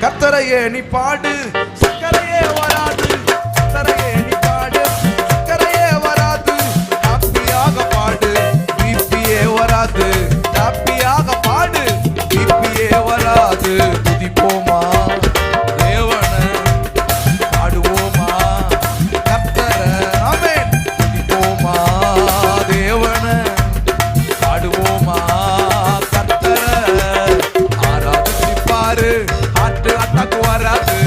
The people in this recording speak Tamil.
கர்த்தரையே நீ பாடு, சக்கரையே வராது. கர்த்தரையே நீ பாடு, சக்கரையே வராது. ஹாப்பியாக பாடு, பிபியே வராது. ஹாப்பியாக பாடு, பிபியே வராது. துதிப்போமா தேவன, பாடுவோமா கர்த்தர. ஆமென். துதிப்போமா தேவன, பாடுவோமா கர்த்தர. ஆராதிப்பாரு, ஆட்டு அட்டாக்கு வராது.